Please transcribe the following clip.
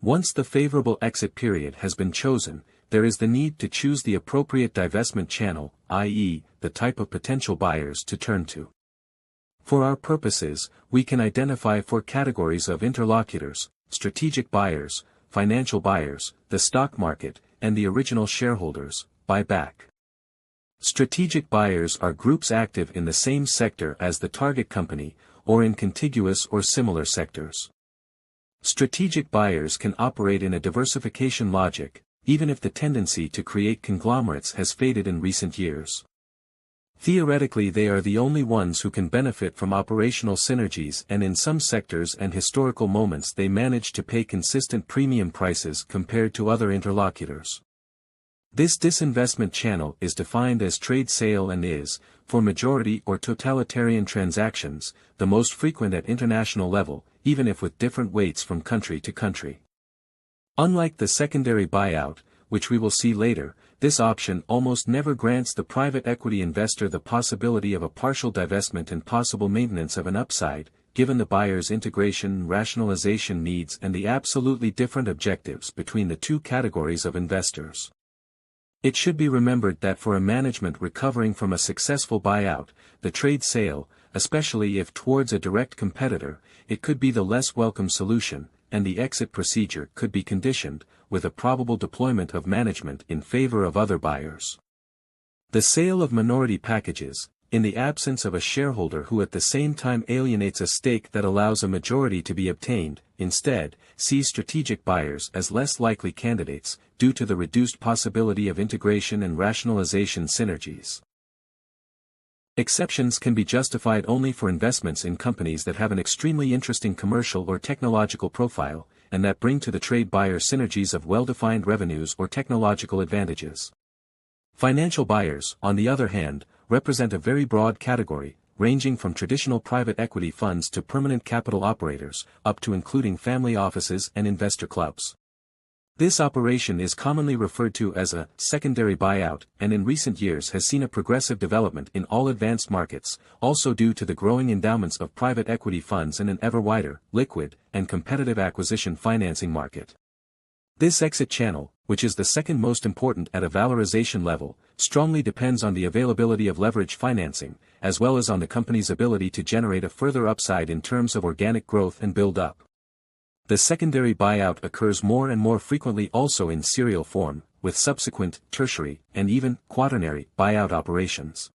Once the favorable exit period has been chosen, there is the need to choose the appropriate divestment channel, i.e., the type of potential buyers to turn to. For our purposes, we can identify four categories of interlocutors: strategic buyers, financial buyers, the stock market, and the original shareholders, buyback. Strategic buyers are groups active in the same sector as the target company, or in contiguous or similar sectors. Strategic buyers can operate in a diversification logic, even if the tendency to create conglomerates has faded in recent years. Theoretically, they are the only ones who can benefit from operational synergies, and in some sectors and historical moments they manage to pay consistent premium prices compared to other interlocutors. This disinvestment channel is defined as trade sale and is, for majority or totalitarian transactions, the most frequent at international level, even if with different weights from country to country. Unlike the secondary buyout, which we will see later, this option almost never grants the private equity investor the possibility of a partial divestment and possible maintenance of an upside, given the buyer's integration and rationalization needs and the absolutely different objectives between the two categories of investors. It should be remembered that for a management recovering from a successful buyout, the trade sale, especially if towards a direct competitor, it could be the less welcome solution, and the exit procedure could be conditioned, with a probable deployment of management in favor of other buyers. The sale of minority packages, in the absence of a shareholder who at the same time alienates a stake that allows a majority to be obtained, instead, sees strategic buyers as less likely candidates, due to the reduced possibility of integration and rationalization synergies. Exceptions can be justified only for investments in companies that have an extremely interesting commercial or technological profile, and that bring to the trade buyer synergies of well-defined revenues or technological advantages. Financial buyers, on the other hand, represent a very broad category, ranging from traditional private equity funds to permanent capital operators, up to including family offices and investor clubs. This operation is commonly referred to as a secondary buyout, and in recent years has seen a progressive development in all advanced markets, also due to the growing endowments of private equity funds and an ever wider, liquid, and competitive acquisition financing market. This exit channel, which is the second most important at a valorization level, strongly depends on the availability of leverage financing, as well as on the company's ability to generate a further upside in terms of organic growth and build-up. The secondary buyout occurs more and more frequently also in serial form, with subsequent, tertiary, and even quaternary buyout operations.